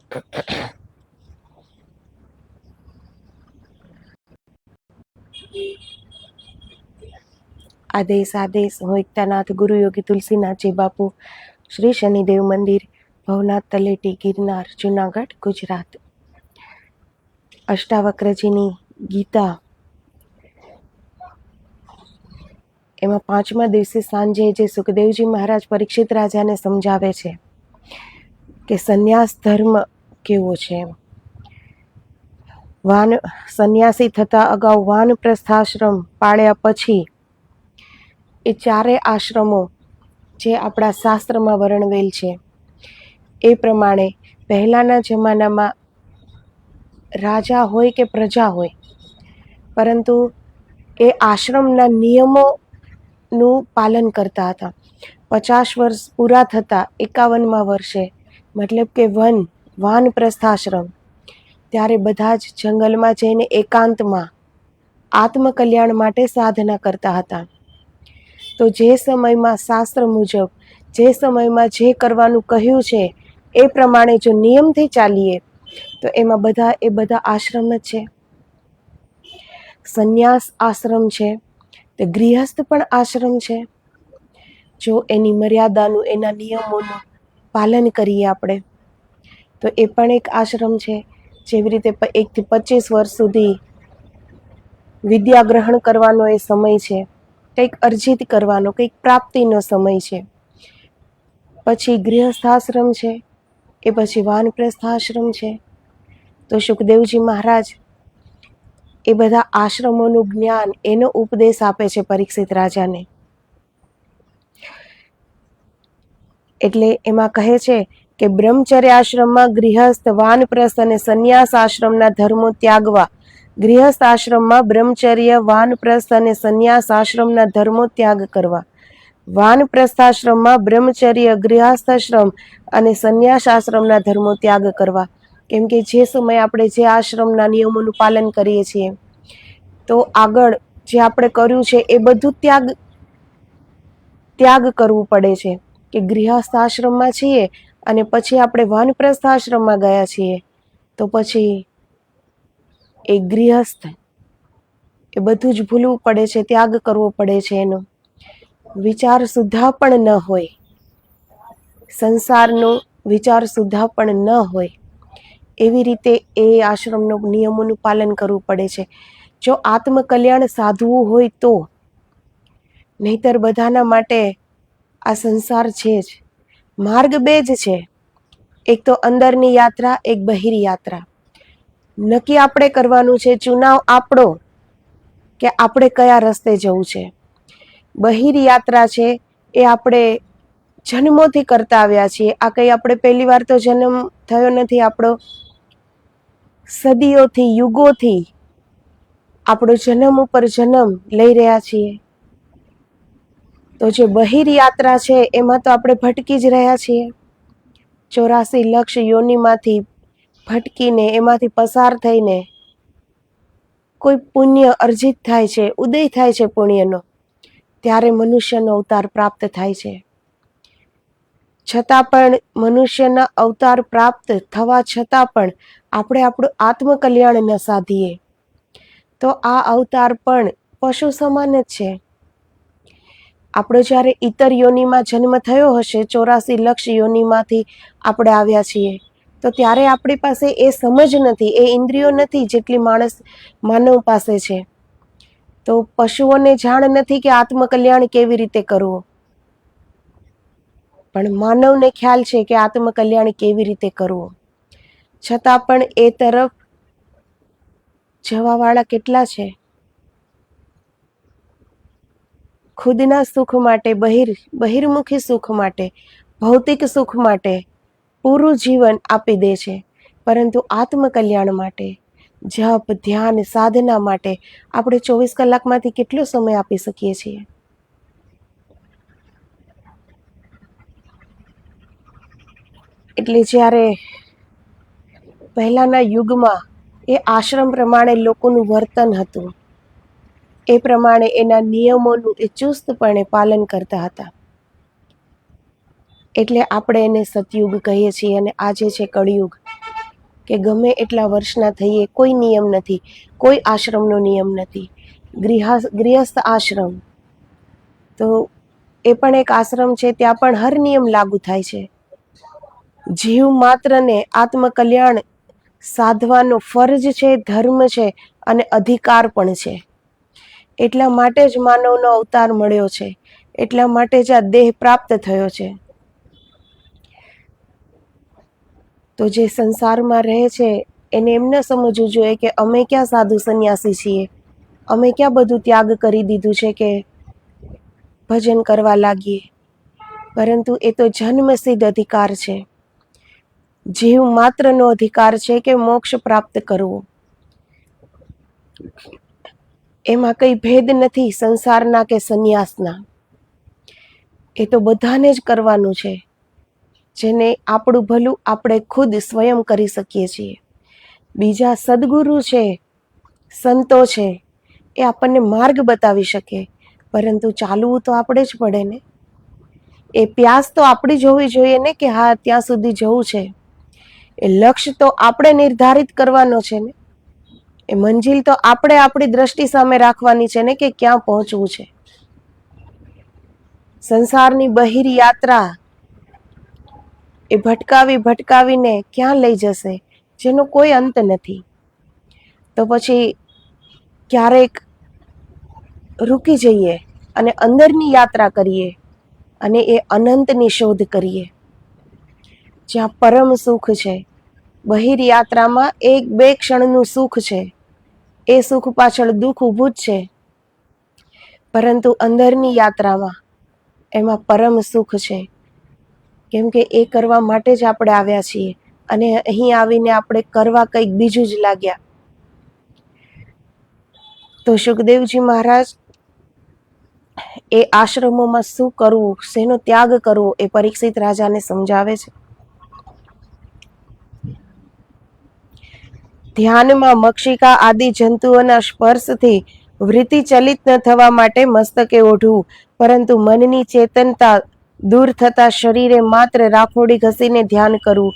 આદેશ આદેશ હું એકતાનાથ ગુરુ યોગી તુલસીનાથજી બાપુ, શ્રી શનિદેવ મંદિર, ભવનાથ તલેટી, ગિરનાર, જુનાગઢ, ગુજરાત. અષ્ટાવક્રજીની ગીતા એમાં 5મા દિવસે સાંજે જે સુખદેવજી મહારાજ પરીક્ષિત રાજાને સમજાવે છે કે સંન્યાસ ધર્મ કેવો છે. સંન્યાસી થતા અગાઉ વાનપ્રસ્થાશ્રમ પાળ્યા પછી એ 4 આશ્રમો જે આપણા શાસ્ત્રમાં વર્ણવેલ છે એ પ્રમાણે પહેલાંના જમાનામાં રાજા હોય કે પ્રજા હોય, પરંતુ એ આશ્રમના નિયમોનું પાલન કરતા હતા. 50 વર્ષ પૂરા થતાં 51મા વર્ષે, મતલબ કે વાનપ્રસ્થાશ્રમ, ત્યારે બધા જ જંગલમાં જઈને એકાંતમાં આત્મકલ્યાણ માટે સાધના કરતા હતા. તો જે સમયમાં શાસ્ત્ર મુજબ જે સમયમાં જે કરવાનું કહ્યું છે એ પ્રમાણે જો નિયમથી ચાલીએ તો એમાં બધા આશ્રમ જ છે. સંન્યાસ આશ્રમ છે, તે ગૃહસ્થ પણ આશ્રમ છે. જો એની મર્યાદાનું, એના નિયમોનું પાલન કરીએ આપણે તો એ પણ એક આશ્રમ છે. જેવી રીતે 1 થી 25 વર્ષ સુધી વિદ્યા ગ્રહણ કરવાનો એ સમય છે, કંઈક અર્જિત કરવાનો, કંઈક પ્રાપ્તિનો સમય છે. પછી ગૃહસ્થાશ્રમ છે, એ પછી વાનપ્રસ્થાશ્રમ છે. તો સુખદેવજી મહારાજ એ બધા આશ્રમોનું જ્ઞાન, એનો ઉપદેશ આપે છે પરીક્ષિત રાજાને. એટલે એમાં કહે છે કે બ્રહ્મચર્ય આશ્રમમાં ગૃહસ્થ, વાનપ્રસ્થ અને સંન્યાસ આશ્રમના ધર્મો ત્યાગવા. ગૃહસ્થ આશ્રમમાં બ્રહ્મચર્ય, વાનપ્રસ્થ અને સંન્યાસ આશ્રમના ધર્મો ત્યાગ કરવા. વાનપ્રસ્થાશ્રમમાં બ્રહ્મચર્ય, ગૃહસ્થાશ્રમ અને સંન્યાસ આશ્રમના ધર્મો ત્યાગ કરવા. કેમ કે જે સમયે આપણે જે આશ્રમના નિયમોનું પાલન કરીએ છીએ તો આગળ જે આપણે કર્યું છે એ બધું ત્યાગ કરવું પડે છે. કે ગૃહસ્થ આશ્રમમાં છીએ અને પછી આપણે વાનપ્રસ્થ આશ્રમમાં ગયા છીએ તો પછી એ ગૃહસ્થ એ બધું જ ભૂલવું પડે છે, ત્યાગ કરવો પડે છે. એનો વિચાર સુદ્ધા પણ ન હોય, સંસારનો વિચાર સુદ્ધા પણ ન હોય, એવી રીતે એ આશ્રમનો નિયમોનું પાલન કરવું પડે છે. જો આત્મકલ્યાણ સાધવું હોય તો, નહીતર બધાના માટે આ સંસાર છે જ. માર્ગ 2 જ છે, એક તો અંદરની યાત્રા, એક બહિર યાત્રા. નક્કી આપણે કરવાનું છે, ચુનાવ આપણો, કે આપણે કયા રસ્તે જવું છે. બહિર યાત્રા છે એ આપણે જન્મોથી કરતા આવ્યા છીએ. આ કંઈ આપણે પહેલી વાર તો જન્મ થયો નથી આપણો, સદીઓથી, યુગોથી આપણો જન્મ ઉપર જન્મ લઈ રહ્યા છીએ. તો જે બહિર યાત્રા છે એમાં તો આપણે ભટકી જ રહ્યા છીએ. 84 લક્ષ યોનિમાંથી ભટકીને, એમાંથી પસાર થઈને કોઈ પુણ્ય અર્જિત થાય છે, ઉદય થાય છે પુણ્યનો, ત્યારે મનુષ્યનો અવતાર પ્રાપ્ત થાય છે. છતાં પણ મનુષ્યના અવતાર પ્રાપ્ત થવા છતાં પણ આપણે આપણું આત્મકલ્યાણ ન સાધીએ તો આ અવતાર પણ પશુ સમાન જ છે. આપણો જ્યારે ઇતર યોનિમાં જન્મ થયો હશે, 84 લક્ષ યોનિમાંથી આપણે આવ્યા છીએ, તો ત્યારે આપણી પાસે એ સમજ નથી, એ ઇન્દ્રિયો નથી જેટલી માનવ પાસે છે. તો પશુઓને જાણ નથી કે આત્મકલ્યાણ કેવી રીતે કરવું, પણ માનવને ખ્યાલ છે કે આત્મકલ્યાણ કેવી રીતે કરવું. છતાં પણ એ તરફ જવાવાળા કેટલા છે? ખુદના સુખ માટે, બહિર્મુખી સુખ માટે, ભૌતિક સુખ માટે પૂરું જીવન આપી દે છે, પરંતુ આત્મકલ્યાણ માટે, જપ, ધ્યાન, સાધના માટે આપણે 24 કલાકમાંથી કેટલો સમય આપી શકીએ છીએ? એટલે જ્યારે પહેલાના યુગમાં એ આશ્રમ પ્રમાણે લોકોનું વર્તન હતું, એ પ્રમાણે એના નિયમોનું એ ચુસ્તપણે પાલન કરતા હતા. એટલે આપણે એને સતયુગ કહીએ છીએ અને આજે છે કળિયુગ. કે ગમે એટલા વર્ષના થઈએ, કોઈ નિયમ નથી, કોઈ આશ્રમનો નિયમ નથી. ગૃહસ્થ આશ્રમ તો એ પણ એક આશ્રમ છે, ત્યાં પણ હર નિયમ લાગુ થાય છે. જીવ માત્રને આત્મકલ્યાણ સાધવાનો ફરજ છે, ધર્મ છે અને અધિકાર પણ છે. એટલા માટે જ માનવનો અવતાર મળ્યો છે, એટલા માટે જ આ દેહ પ્રાપ્ત થયો છે. તો જે સંસારમાં રહે છે એને એમ ન સમજવું જોઈએ કે અમે ક્યાં સાધુ સંન્યાસી છીએ, અમે ક્યાં બધું ત્યાગ કરી દીધું છે કે ભજન કરવા લાગીએ. પરંતુ એ તો જન્મસિદ્ધ અધિકાર છે. જીવ માત્રનો અધિકાર છે કે મોક્ષ પ્રાપ્ત કરવો. એમાં કઈ ભેદ નથી સંસારના કે સંન્યાસના. એ તો બધાને જ કરવાનું છે, જેને આપણું ભલું આપણે ખુદ સ્વયં કરી શકીએ છીએ. બીજા સદગુરુ છે, સંતો છે, એ આપણને માર્ગ બતાવી શકે, પરંતુ ચાલવું તો આપણે જ પડે ને. એ પ્યાસ તો આપણી જ હોવી જોઈએ ને કે હા ત્યાં સુધી જવું છે. એ લક્ષ્ય તો આપણે નિર્ધારિત કરવાનો છે ને. એ મંજિલ તો આપણે આપણી દ્રષ્ટિ સામે રાખવાની છે ને કે ક્યાં પહોંચવું છે. સંસારની બહિર યાત્રા એ ભટકાવીને ક્યાં લઈ જશે જેનો કોઈ અંત નથી. તો પછી ક્યારેક રૂકી જઈએ અને અંદરની યાત્રા કરીએ અને એ અનંતની શોધ કરીએ, જ્યાં પરમ સુખ છે. બહિર યાત્રામાં એક બે ક્ષણનું સુખ છે, એ સુખ પાછળ દુઃખ ઊભું જ છે. પરંતુ અંદરની યાત્રામાં એમાં પરમ સુખ છે, કેમ કે એ કરવા માટે જ આપણે આવ્યા છીએ અને અહીં આવીને આપણે કરવા કંઈક બીજું જ લાગ્યા. તો સુખદેવજી મહારાજ એ આશ્રમોમાં શું કરવું, શેનો ત્યાગ કરવો એ પરીક્ષિત રાજાને સમજાવે છે. ધ્યાનમાં મક્ષિકા આદિ જંતુઓના સ્પર્શથી વૃત્તિ ચલિત ન થવા માટે મસ્તકે ઓઢવું, પરંતુ મનની ચેતનતા દૂર થતા શરીરે માત્ર રાખોડી ઘસીને ધ્યાન કરવું,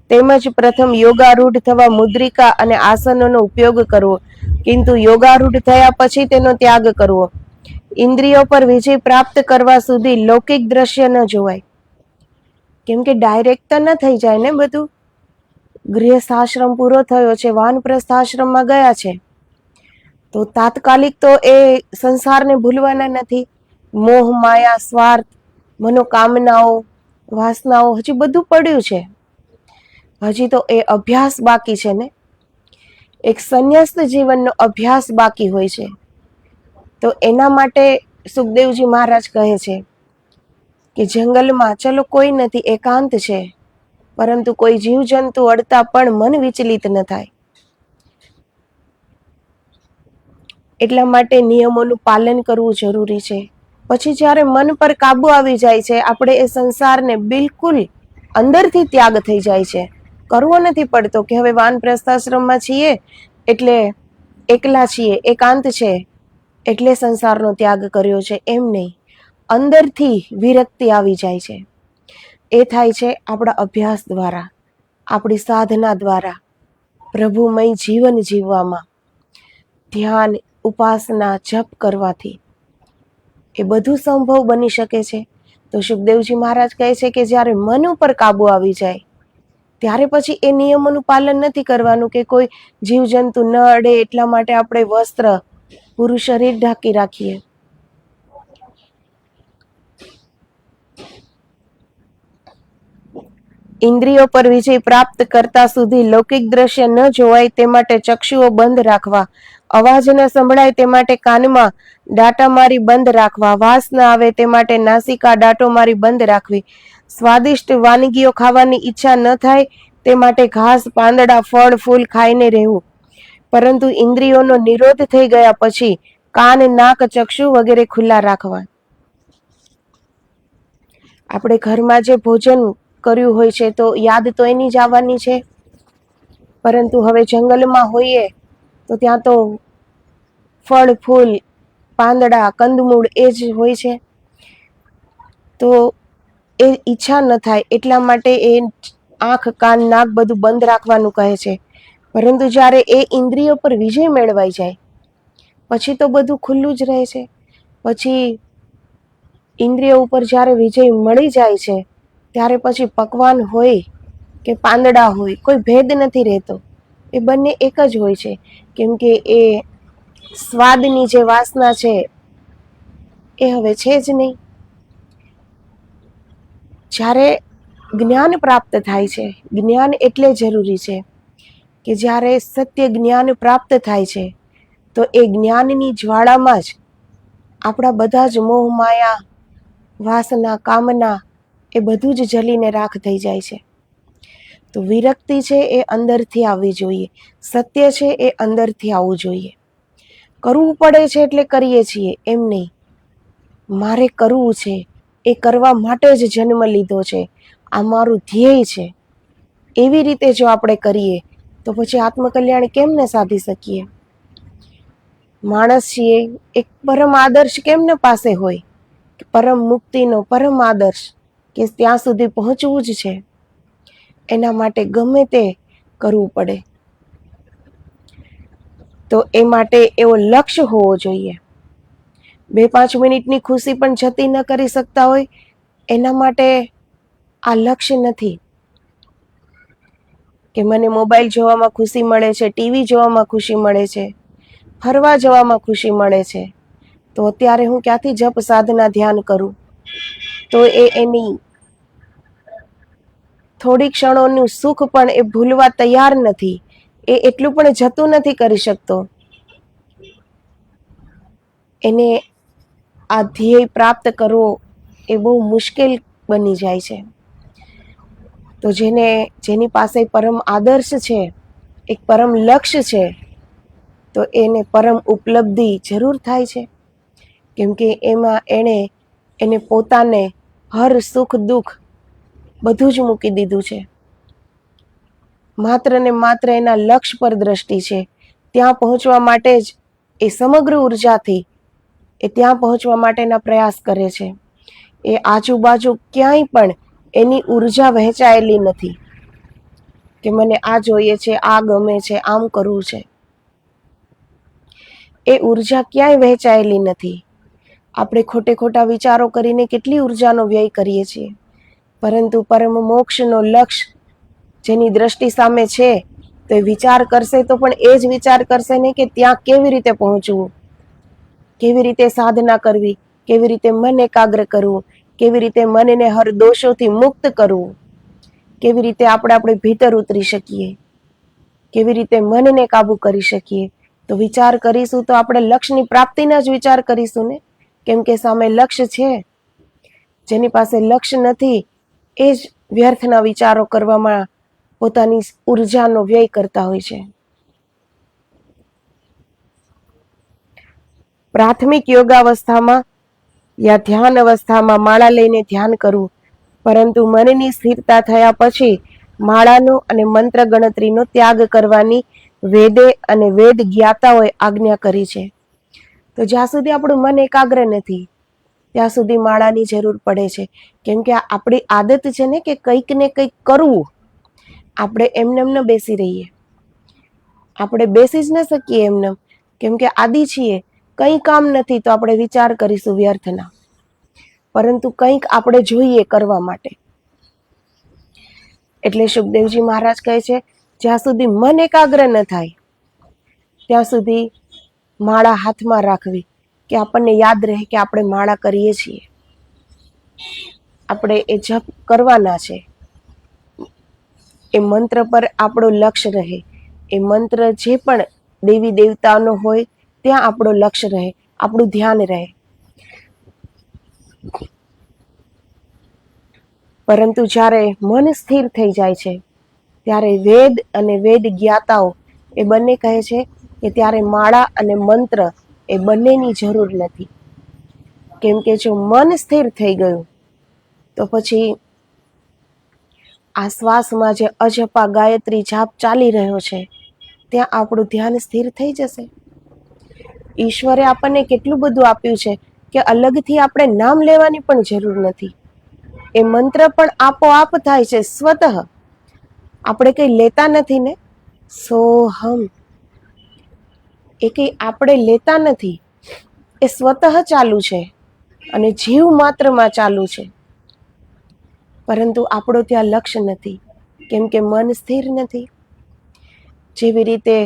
તેમજ પ્રથમ યોગારૂઢ થવા મુદ્રિકા અને આસનોનો ઉપયોગ કરવો, કિંતુ યોગારૂઢ થયા પછી તેનો ત્યાગ કરવો. ઇન્દ્રિયો પર વિજય પ્રાપ્ત કરવા સુધી લૌકિક દ્રશ્ય ન જોવાય, કેમ કે ડાયરેક્ટ તો ન થઈ જાય ને બધું. ગૃહસ્થાશ્રમ પૂરો થયો છે, વાનપ્રસ્થાશ્રમમાં ગયા છે, તો તાત્કાલિક તો એ સંસારને ભૂલવાના નથી. મોહ માયા સ્વાર્થ મનોકામનાઓ વાસનાઓ હજી બધું પડ્યું છે. હજી તો એ અભ્યાસ બાકી છે ને. એક સંન્યસ્ત જીવનનો અભ્યાસ બાકી હોય છે. તો એના માટે સુખદેવજી મહારાજ કહે છે કે જંગલમાં ચલો કોઈ નથી, એકાંત છે, પરંતુ કોઈ જીવજંતુ અડતા પણ મન વિચલિત ન થાય. એટલા માટે નિયમોનું પાલન કરવું જરૂરી છે. પછી જ્યારે મન પર કાબુ આવી જાય છે, આપણે એ સંસારને બિલકુલ અંદરથી ત્યાગ થઈ જાય છે. કરવો નથી પડતો કે હવે વાનપ્રસ્થાશ્રમમાં છીએ એટલે એકલા છીએ, એકાંત છે એટલે સંસારનો ત્યાગ કર્યો છે, એમ નહીં. અંદરથી વિરક્તિ આવી જાય છે. એ થાય છે આપણા અભ્યાસ દ્વારા, આપણી સાધના દ્વારા, પ્રભુમય જીવન જીવવામાં, ધ્યાન ઉપાસના જપ કરવાથી એ બધું સંભવ બની શકે છે. તો સુખદેવજી મહારાજ કહે છે કે જ્યારે મન ઉપર કાબુ આવી જાય ત્યારે પછી એ નિયમોનું પાલન નથી કરવાનું કે કોઈ જીવજંતુ ન અડે એટલા માટે આપણે વસ્ત્ર પૂરું શરીર ઢાંકી રાખીએ. ઇન્દ્રિયો પર વિજય પ્રાપ્ત કરતા સુધી લૌકિક દ્રશ્ય ન જોવાય તે માટે ચક્ષુઓ બંધ રાખવા, અવાજ ન સંભળાય તે માટે કાનમાં ડાટા મારી બંધ રાખવા, વાસ ન આવે તે માટે નાસિકા ડાટો મારી બંધ રાખવી, સ્વાદિષ્ટ વાનગીઓ ખાવાની ઈચ્છા ન થાય તે માટે ઘાસ પાંદડા ફળ ફૂલ ખાઈને રહેવું. પરંતુ ઇન્દ્રિયોનો નિરોધ થઈ ગયા પછી કાન નાક ચક્ષુ વગેરે ખુલ્લા રાખવા. આપણે ઘરમાં જે ભોજન કર્યું હોય છે તો યાદ તો એની જ આવવાની છે, પરંતુ હવે જંગલમાં હોઈએ તો ત્યાં તો ફળ ફૂલ પાંદડા કંદમૂળ એ જ હોય છે, તો એ ઈચ્છા ન થાય એટલા માટે એ આંખ કાન નાક બધું બંધ રાખવાનું કહે છે, પરંતુ જ્યારે એ ઇન્દ્રિયો પર વિજય મેળવાઈ જાય પછી તો બધું ખુલ્લું જ રહે છે. પછી ઇન્દ્રિયો ઉપર જ્યારે વિજય મળી જાય છે ત્યારે પછી પકવાન હોય કે પાંદડા હોય કોઈ ભેદ નથી રહેતો. એ બંને એક જ હોય છે, કેમ કે એ સ્વાદની જે વાસના છે એ હવે છે જ નહીં. જ્યારે જ્ઞાન પ્રાપ્ત થાય છે, જ્ઞાન એટલે જરૂરી છે કે જ્યારે સત્ય જ્ઞાન પ્રાપ્ત થાય છે તો એ જ્ઞાનની જ્વાળામાં જ આપણા બધા જ મોહ માયા વાસના કામના એ બધું જ જલીને રાખ થઈ જાય છે. તો વિરક્તિ છે એ અંદરથી આવવી જોઈએ, સત્ય છે એ અંદરથી આવવું જોઈએ. કરવું પડે છે એટલે કરીએ છીએ એમ નહીં, મારે કરવું છે, એ કરવા માટે જ જન્મ લીધો છે, આ મારું ધ્યેય છે, એવી રીતે જો આપણે કરીએ તો પછી આત્મકલ્યાણ કેમ ન સાધી શકીએ? માણસ છીએ, એક પરમ આદર્શ કેમને પાસે હોય, પરમ મુક્તિનો પરમ આદર્શ કે ત્યાં સુધી પહોંચવું જ છે. એના માટે ગમે તે કરવું પડે. તો એ માટે એવો લક્ષ્ય હોવો જોઈએ. 2-5 મિનિટની ખુશી પણ જતી ન કરી શકતા હોય એના માટે આ લક્ષ્ય નથી કે મને મોબાઈલ જોવામાં ખુશી મળે છે, ટીવી જોવામાં ખુશી મળે છે, ફરવા જવામાં ખુશી મળે છે, તો અત્યારે હું ક્યાંથી જપ સાધના ધ્યાન કરું? તો એની થોડી ક્ષણોનું સુખ પણ એ ભૂલવા તૈયાર નથી, એ એટલું પણ જતું નથી કરી શકતો. એને આ ધ્યેય પ્રાપ્ત કરવો એ બહુ મુશ્કેલ બની જાય છે. તો જેની પાસે પરમ આદર્શ છે, એક પરમ લક્ષ્ય છે, તો એને પરમ ઉપલબ્ધિ જરૂર થાય છે, કેમ કે એમાં એને પોતાને હર સુખ દુઃખ બધું જ મૂકી દીધું છે. માત્ર ને માત્ર એના લક્ષ્ય પર દ્રષ્ટિ છે. ત્યાં પહોંચવા માટે જ એ સમગ્ર ઉર્જાથી એ ત્યાં પહોંચવા માટેના પ્રયાસ કરે છે. એ આજુબાજુ ક્યાંય પણ એની ઉર્જા વહેંચાયેલી નથી કે મને આ જોઈએ છે, આ ગમે છે, આમ કરવું છે. એ ઉર્જા ક્યાંય વહેંચાયેલી નથી. આપણે ખોટે ખોટા વિચારો કરીને કેટલી ઉર્જાનો વ્યય કરીએ છીએ, પરંતુ પરમ મોક્ષનો લક્ષ્ય જેની દ્રષ્ટિ સામે છે તો એ વિચાર કરશે તો પણ એ જ વિચાર કરશે ને કે ત્યાં કેવી રીતે પહોંચવું, કેવી રીતે સાધના કરવી, કેવી રીતે મન એકાગ્ર કરવું, કેવી રીતે મનને હર દોષોથી મુક્ત કરવું, કેવી રીતે આપણે ભીતર ઉતરી શકીએ, કેવી રીતે મનને કાબુ કરી શકીએ. તો વિચાર કરીશું તો આપણે લક્ષ્યની પ્રાપ્તિના જ વિચાર કરીશું ને, કેમ કે સામે લક્ષ્ય છે. જેની પાસે લક્ષ્ય નથી એ જ વ્યર્થના વિચારો કરવામાં પોતાની ઉર્જાનો વ્યય કરતા હોય છે. પ્રાથમિક યોગાવસ્થામાં યા ધ્યાન અવસ્થામાં માળા લઈને ધ્યાન કરવું, પરંતુ મનની સ્થિરતા થયા પછી માળાનો અને મંત્ર ગણતરીનો ત્યાગ કરવાની વેદે અને વેદ જ્ઞાતાઓએ આજ્ઞા કરી છે. તો જ્યાં સુધી આપણું મન એકાગ્ર નથી ત્યાં સુધી માળાની જરૂર પડે છે, કેમ કે આપણી આદત છે ને કે કંઈક ને કંઈક કરવું. આપણે એમને ન બેસી રહીએ, આપણે બેસી જ ન શકીએ એમને, કેમ કે આદિ છીએ. કંઈ કામ નથી તો આપણે વિચાર કરીશું વ્યર્થના, પરંતુ કંઈક આપણે જોઈએ કરવા માટે. એટલે સુખદેવજી મહારાજ કહે છે જ્યાં સુધી મન એકાગ્ર ન થાય ત્યાં સુધી માળા હાથમાં રાખવી, કે આપણને યાદ રહે કે આપણે માળા કરીએ છીએ, આપણે એ જપ કરવાના છે, એ મંત્ર પર આપણું લક્ષ્ય રહે. એ મંત્ર જે પણ દેવી દેવતાનો હોય ત્યાં આપણું લક્ષ્ય રહે, આપણું ધ્યાન રહે. પરંતુ જ્યારે મન સ્થિર થઈ જાય છે ત્યારે વેદ અને વેદ જ્ઞાતાઓ એ બંને કહે છે કે ત્યારે માળા અને મંત્ર એ બંનેની જરૂર નથી, કેમ કે જો મન સ્થિર થઈ ગયું તો પછી આ શ્વાસમાં જે અજપા ગાયત્રી જાપ ચાલી રહ્યો છે ત્યાં આપણું ધ્યાન સ્થિર થઈ જશે. ઈશ્વરે આપણને કેટલું બધું આપ્યું છે કે અલગથી આપણે નામ લેવાની પણ જરૂર નથી. એ મંત્ર પણ આપોઆપ થાય છે સ્વતઃ. આપણે કંઈ લેતા નથી ને, સોહમ, એ કંઈ આપણે લેતા નથી, એ સ્વતઃ ચાલુ છે અને જીવ માત્રમાં ચાલુ છે. પરંતુ આપણો ત્યાં લક્ષ્ય નથી, કેમ કે મન સ્થિર નથી. જેવી રીતે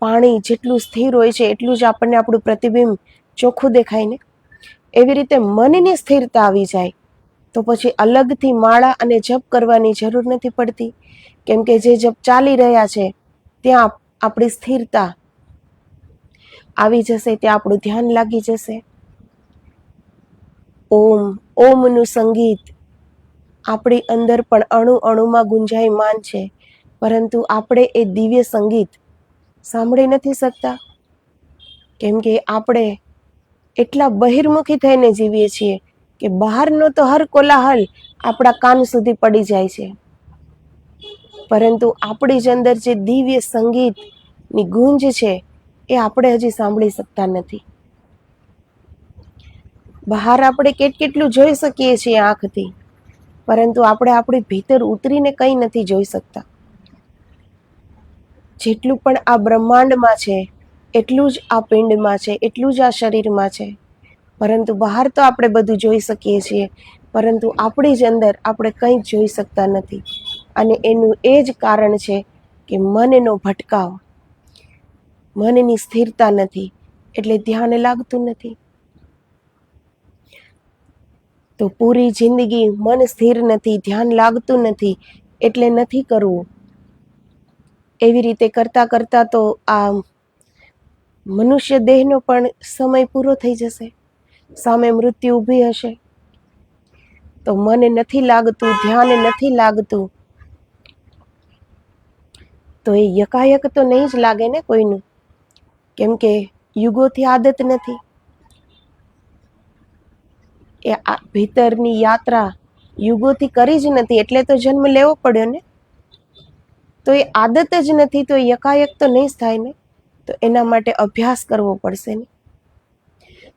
પાણી જેટલું સ્થિર હોય છે એટલું જ આપણને આપણું પ્રતિબિંબ ચોખ્ખું દેખાય ને, એવી રીતે મનની સ્થિરતા આવી જાય તો પછી અલગથી માળા અને જપ કરવાની જરૂર નથી પડતી, કેમ કે જે જપ ચાલી રહ્યા છે ત્યાં આપણી સ્થિરતા આવી જશે, ત્યાં આપણું ધ્યાન લાગી જશે. ઓમનું સંગીત આપણી અંદર પણ અણુ અણુમાં ગુંજાયમાન છે, પરંતુ આપણે એ દિવ્ય સંગીત સાંભળી નથી શકતા, કેમ કે આપણે એટલા બહિર્મુખી થઈને જીવીએ છીએ કે બહારનો તો હર કોલાહલ આપણા કાન સુધી પડી જાય છે, પરંતુ આપણી જ અંદર જે દિવ્ય સંગીતની ગુંજ છે એ આપણે હજી સાંભળી શકતા નથી. બહાર આપણે કેટલું જોઈ શકીએ છીએ આંખથી, પરંતુ આપણે આપણી ભીતર ઉતરીને કંઈ નથી જોઈ શકતા. જેટલું પણ આ બ્રહ્માંડમાં છે એટલું જ આ પિંડમાં છે, એટલું જ આ શરીરમાં છે, પરંતુ બહાર તો આપણે બધું જોઈ શકીએ છીએ, પરંતુ આપણી જ અંદર આપણે કંઈ જ જોઈ શકતા નથી. અને એનું એ જ કારણ છે કે મનનો ભટકાવ, મનની સ્થિરતા નથી, એટલે ધ્યાન લાગતું નથી. તો પૂરી જિંદગી મન સ્થિર નથી, ધ્યાન લાગતું નથી, એટલે નથી કરવું. એવી રીતે કરતાં કરતાં તો આ મનુષ્ય દેહનો પણ સમય પૂરો થઈ જશે, સામે મૃત્યુ ઊભી હશે. તો મન નથી લાગતું, ધ્યાન નથી લાગતું, તો એ યકાયક તો નહીં જ લાગે ને કોઈનું, કેમ કે યુગોથી આદત નથી. એ ભીતરની યાત્રા યુગોથી કરી જ નથી, એટલે તો જન્મ લેવો પડ્યો ને. તો એ આદત જ નથી, તો યકાયક તો નહીં જ થાય ને. તો એના માટે અભ્યાસ કરવો પડશે ને,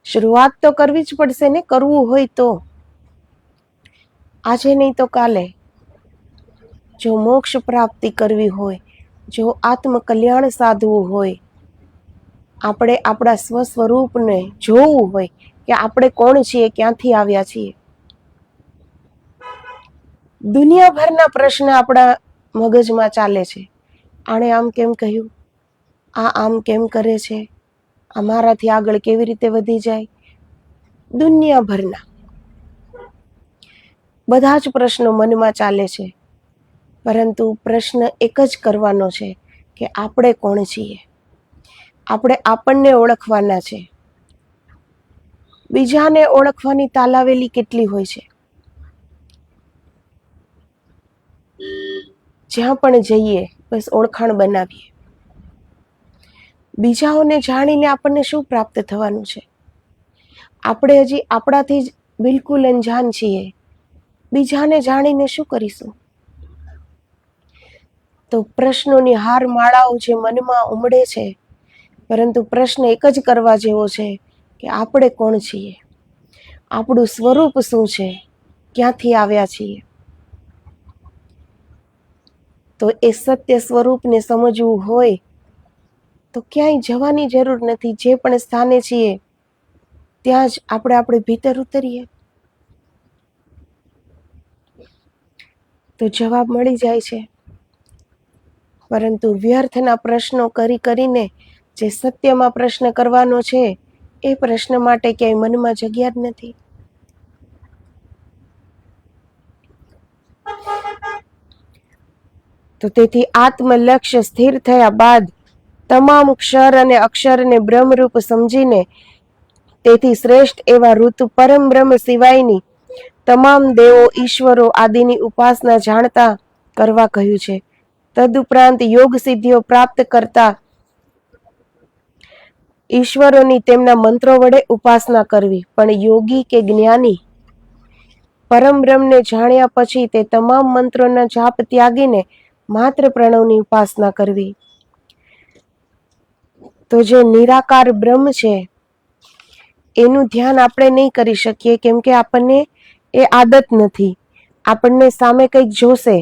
શરૂઆત તો કરવી જ પડશે ને. કરવું હોય તો આજે નહીં તો કાલે. જો મોક્ષ પ્રાપ્તિ કરવી હોય, જો આત્મકલ્યાણ સાધવું હોય, આપણે આપણા સ્વસ્વરૂપને જોવું હોય કે આપણે કોણ છીએ, ક્યાંથી આવ્યા છીએ. દુનિયાભરના પ્રશ્ન આપણા મગજમાં ચાલે છે. આણે આમ કેમ કહ્યું, આ આમ કેમ કરે છે, અમારાથી આગળ કેવી રીતે વધી જાય. દુનિયાભરના બધા જ પ્રશ્નો મનમાં ચાલે છે, પરંતુ પ્રશ્ન એક જ કરવાનો છે કે આપણે કોણ છીએ. આપણે આપણને ઓળખવાના છે. બીજાને ઓળખવાની તાલાવેલી કેટલી હોય છે. જ્યાં પણ જઈએ બસ ઓળખાણ બનાવીએ. બીજાઓને જાણીને આપણને શું પ્રાપ્ત થવાનું છે. આપણે હજી આપણાથી જ બિલકુલ અંજાન છીએ, બીજાને જાણીને શું કરીશું. તો પ્રશ્નોની હાર માળાઓ જે મનમાં ઉમડે છે, પરંતુ પ્રશ્ન એક જ કરવા જેવો છે કે આપણે કોણ છીએ, આપણું સ્વરૂપ શું છે, ક્યાંથી આવ્યા છીએ. તો એ સત્ય સ્વરૂપને સમજવું હોય તો ક્યાંય જવાની જરૂર નથી. જે પણ સ્થાને છીએ ત્યાં જ આપણે ભીતર ઉતરીએ તો જવાબ મળી જાય છે. પરંતુ વ્યર્થના પ્રશ્નો કરીને જે સત્યમાં પ્રશ્ન કરવાનો છે એ પ્રશ્ન માટે ક્યાંય મનમાં જગ્યા જ નથી. તો તેથી આત્મલક્ષ્ય સ્થિર થયા બાદ તમામ ક્ષર અને અક્ષરને બ્રહ્મરૂપ સમજીને તેથી શ્રેષ્ઠ એવા ઋતુ પરમ બ્રહ્મ સિવાયની તમામ દેવો ઈશ્વરો આદિની ઉપાસના જાણતા કરવા કહ્યું છે. તદુપરાંત યોગ સિદ્ધિઓ પ્રાપ્ત કરતા ઈશ્વરોની તેમના મંત્રો વડે ઉપાસના કરવી. પણ યોગી કે જ્ઞાની પરમ બ્રહ્મને જાણ્યા પછી તે તમામ મંત્રોના જાપ ત્યાગીને માત્ર પ્રણવની ઉપાસના કરવી. તો જે નિરાકાર બ્રહ્મ છે એનું ધ્યાન આપણે નહીં કરી શકીએ, કેમ કે આપણને એ આદત નથી. આપણને સામે કંઈક જોશે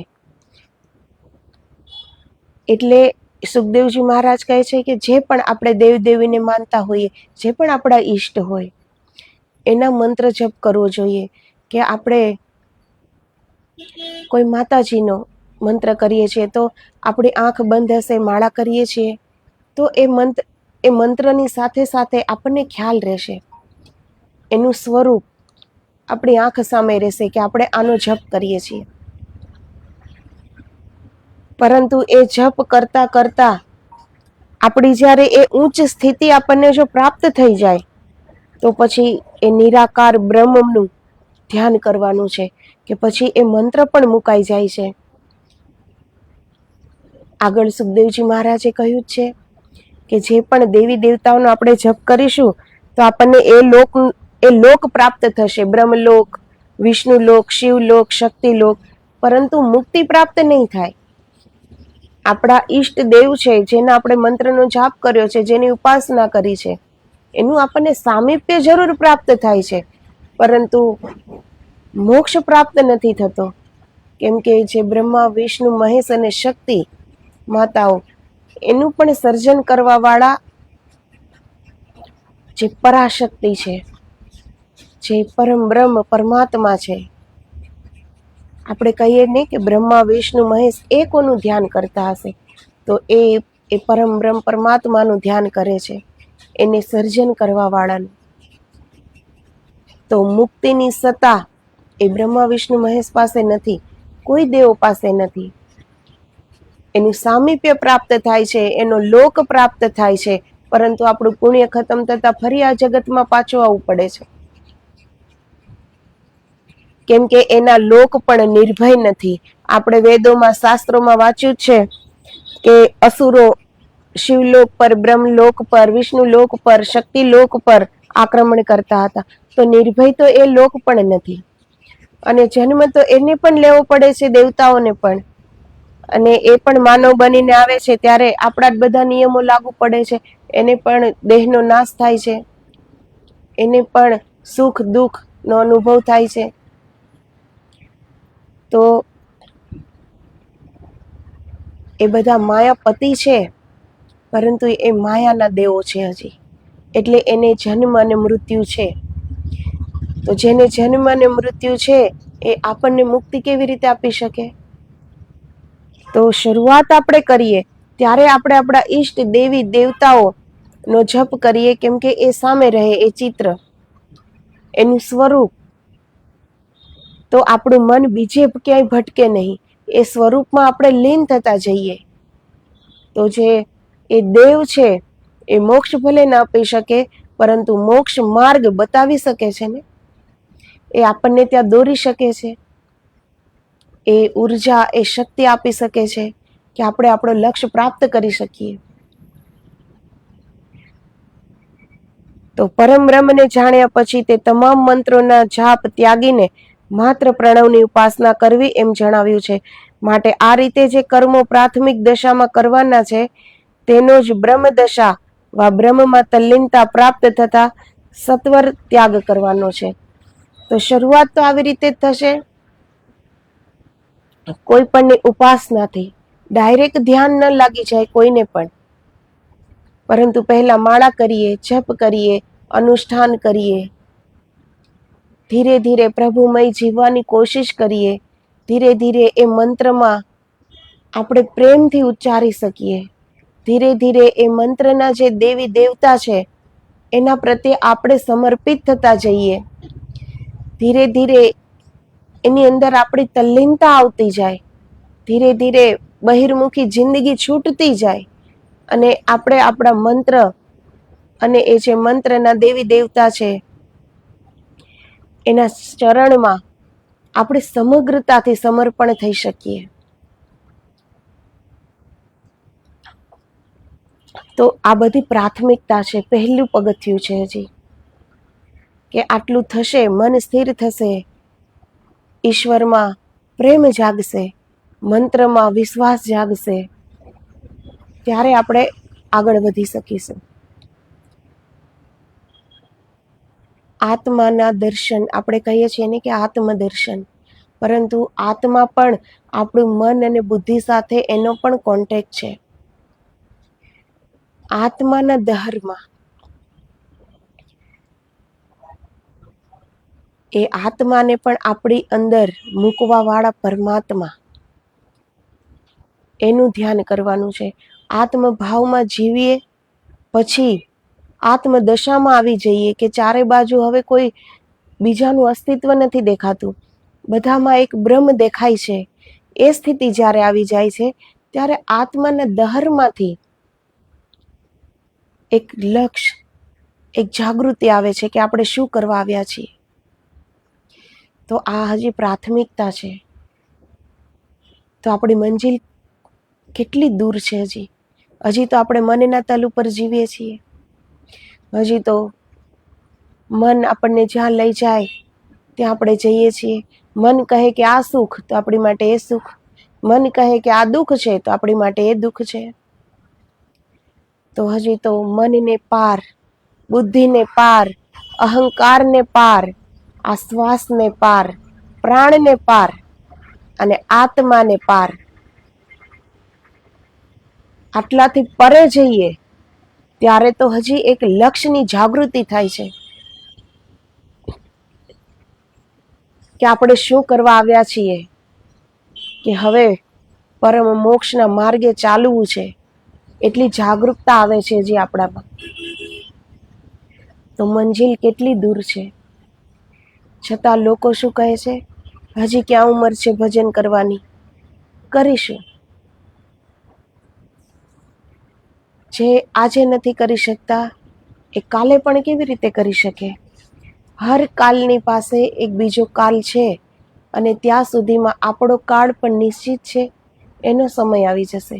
એટલે સુખદેવજી મહારાજ કહે છે કે જે પણ આપણે દેવદેવીને માનતા હોઈએ, જે પણ આપણા ઈષ્ટ હોય, એના મંત્ર જપ કરવો જોઈએ. કે આપણે કોઈ માતાજીનો મંત્ર કરીએ છીએ તો આપણી આંખ બંધ હશે, માળા કરીએ છીએ તો એ મંત્રની સાથે સાથે આપણને ખ્યાલ રહેશે, એનું સ્વરૂપ આપણી આંખ સામે રહેશે કે આપણે આનો જપ કરીએ છીએ. પરંતુ એ જપ કરતા કરતા આપણી જ્યારે એ ઉચ્ચ સ્થિતિ આપણને જો પ્રાપ્ત થઈ જાય તો પછી એ નિરાકાર બ્રહ્મનું ધ્યાન કરવાનું છે, કે પછી એ મંત્ર પણ મુકાઈ જાય છે. આગળ સુખદેવજી મહારાજે કહ્યું છે કે જે પણ દેવી દેવતાઓનો આપણે જપ કરીશું તો આપણને એ લોક પ્રાપ્ત થશે, બ્રહ્મલોક, વિષ્ણુલોક, શિવલોક, શક્તિલોક, પરંતુ મુક્તિ પ્રાપ્ત નહીં થાય. આપણા ઈષ્ટ દેવ છે, જેના આપણે મંત્રનો જાપ કર્યો છે, જેની ઉપાસના કરી છે, એનું આપણને સામીપ્ય જરૂર પ્રાપ્ત થાય છે, પરંતુ મોક્ષ પ્રાપ્ત નથી થતો. કેમ કે જે બ્રહ્મા, વિષ્ણુ, મહેશ અને શક્તિ માતાઓ, એનું પણ સર્જન કરવા વાળા જે પરાશક્તિ છે, જે પરમ બ્રહ્મ પરમાત્મા છે, આપણે કહીએ નહીં કે બ્રહ્મા, વિષ્ણુ, મહેશ એ કોનું ધ્યાન કરતા હશે, તો એ પરમ બ્રહ્મ પરમાત્માનું ધ્યાન કરે છે, એને સર્જન કરવા વાળાનું. તો મુક્તિની સત્તા એ બ્રહ્મા, વિષ્ણુ, મહેશ પાસે નથી, કોઈ દેવ પાસે નથી. એનું સામીપ્ય પ્રાપ્ત થાય છે, એનો લોક પ્રાપ્ત થાય છે, પરંતુ આપણું પુણ્ય ખતમ થતા ફરી આ જગતમાં પાછું આવવું પડે છે. કેમ કે એના લોક પણ નિર્ભય નથી. આપણે વેદોમાં, શાસ્ત્રોમાં વાંચ્યું છે કે અસુરો શિવલોક પર, બ્રહ્મલોક પર, વિષ્ણુલોક પર, શક્તિલોક પર આક્રમણ કરતા હતા. તો નિર્ભય તો એ લોક પણ નથી, અને જન્મ તો એને પણ લેવો પડે છે, દેવતાઓને પણ. અને એ પણ માનવ બનીને આવે છે ત્યારે આપણા જ બધા નિયમો લાગુ પડે છે. એને પણ દેહનો નાશ થાય છે, એને પણ સુખ દુઃખ નો અનુભવ થાય છે. તો એ બધા માયાપતિ છે, પરંતુ એ માયાના દેવો છે હજી, એટલે એને જન્મ અને મૃત્યુ છે. તો જેને જન્મ અને મૃત્યુ છે એ આપણને મુક્તિ કેવી રીતે આપી શકે? તો શરૂઆત આપણે કરીએ ત્યારે આપણે આપણા ઈષ્ટ દેવી દેવતાઓ નો જપ કરીએ, કેમ કે એ સામે રહે, એ ચિત્ર, એનું સ્વરૂપ. તો આપણું મન બીજે ક્યાંય ભટકે નહીં, એ સ્વરૂપમાં આપણે લીન થતા જઈએ. તો જે એ દેવ છે એ મોક્ષ ભલે ના આપી શકે, પરંતુ મોક્ષ માર્ગ બતાવી શકે છે ને, એ આપણને ત્યાં દોરી શકે છે, એ ઉર્જા, એ શક્તિ આપી શકે છે કે આપણે આપણો લક્ષ્ય પ્રાપ્ત કરી શકીએ. તો પરમ બ્રહ્મને જાણ્યા પછી તે તમામ મંત્રોના જાપ ત્યાગીને માત્ર પ્રણવની ઉપાસના કરવી, એમ જણાવ્યું છે. માટે આ રીતે જે કર્મો પ્રાથમિક દશામાં કરવાના છે તેનો જ બ્રહ્મ દશા વા બ્રહ્મમાં તલ્લીનતા પ્રાપ્ત થતા સત્વર ત્યાગ કરવાનો છે. તો શરૂઆત તો આવી રીતે જ થશે, કોઈ પણની ઉપાસનાથી. ડાયરેક્ટ ધ્યાન ન લાગી જાય કોઈને પણ, પરંતુ પહેલા માળા કરીએ, જપ કરીએ, અનુષ્ઠાન કરીએ, ધીરે ધીરે પ્રભુમય જીવવાની કોશિશ કરીએ, ધીરે ધીરે એ મંત્રમાં આપણે પ્રેમથી ઉચ્ચારી શકીએ, ધીરે ધીરે એ મંત્રના જે દેવી દેવતા છે એના પ્રત્યે આપણે સમર્પિત થતા જઈએ, ધીરે ધીરે એની અંદર આપણી તલ્લીનતા આવતી જાય, ધીરે ધીરે બહિર્મુખી જિંદગી છૂટતી જાય, અને આપણે આપણા મંત્ર અને એ જે મંત્રના દેવી દેવતા છે એના ચરણમાં આપણે સમગ્રતાથી સમર્પણ થઈ શકીએ. તો આ બધી પ્રાથમિકતા છે, પહેલું પગથિયું છે હજી, કે આટલું થશે, મન સ્થિર થશે, ઈશ્વરમાં પ્રેમ જાગશે, મંત્રમાં વિશ્વાસ જાગશે, ત્યારે આપણે આગળ વધી શકીશું. આત્માના દર્શન, આપણે કહીએ છીએ ને કે આત્મદર્શન, પરંતુ આત્મા પણ આપણું મન અને બુદ્ધિ સાથે એનો પણ કોન્ટેક્ટ છે. આત્માના દહરમાં એ આત્માને પણ આપણી અંદર મૂકવાવાળા પરમાત્મા, એનું ધ્યાન કરવાનું છે. આત્મભાવમાં જીવીએ, પછી આત્મદશામાં આવી જઈએ કે ચારે બાજુ હવે કોઈ બીજાનું અસ્તિત્વ નથી દેખાતું, બધામાં એક બ્રહ્મ દેખાય છે. એ સ્થિતિ જ્યારે આવી જાય છે ત્યારે આત્માના દહરમાંથી એક લક્ષ્ય, એક જાગૃતિ આવે છે કે આપણે શું કરવા આવ્યા છીએ. તો આ હજી પ્રાથમિકતા છે. તો આપણી મંજિલ કેટલી દૂર છે. હજી તો આપણે મનના તલ ઉપર જીવીએ છીએ. હજી તો મન આપણને જ્યાં લઈ જાય ત્યાં આપણે જઈએ છીએ. મન કહે કે આ સુખ, તો આપણી માટે એ સુખ. મન કહે કે આ દુઃખ છે, તો આપણી માટે એ દુઃખ છે. તો હજી તો મનને પાર, બુદ્ધિને પાર, અહંકારને પાર, આ શ્વાસને પાર, પ્રાણને પાર અને આત્માને પાર, આટલાથી પરે જઈએ ત્યારે તો હજી એક લક્ષ્યની જાગૃતિ થાય છે કે આપણે શું કરવા આવ્યા છીએ, કે હવે પરમ મોક્ષના માર્ગે ચાલવું છે. એટલી જાગૃતતા આવે છે જે આપણામાં. તો મંજિલ કેટલી દૂર છે, છતાં લોકો શું કહે છે, હજી ક્યાં ઉંમર છે ભજન કરવાની, કરીશું. જે આજે નથી કરી શકતા એ કાલે પણ કેવી રીતે કરી શકે? હર કાલની પાસે એક બીજો કાલ છે અને ત્યાં સુધીમાં આપણો કાળ પણ નિશ્ચિત છે, એનો સમય આવી જશે.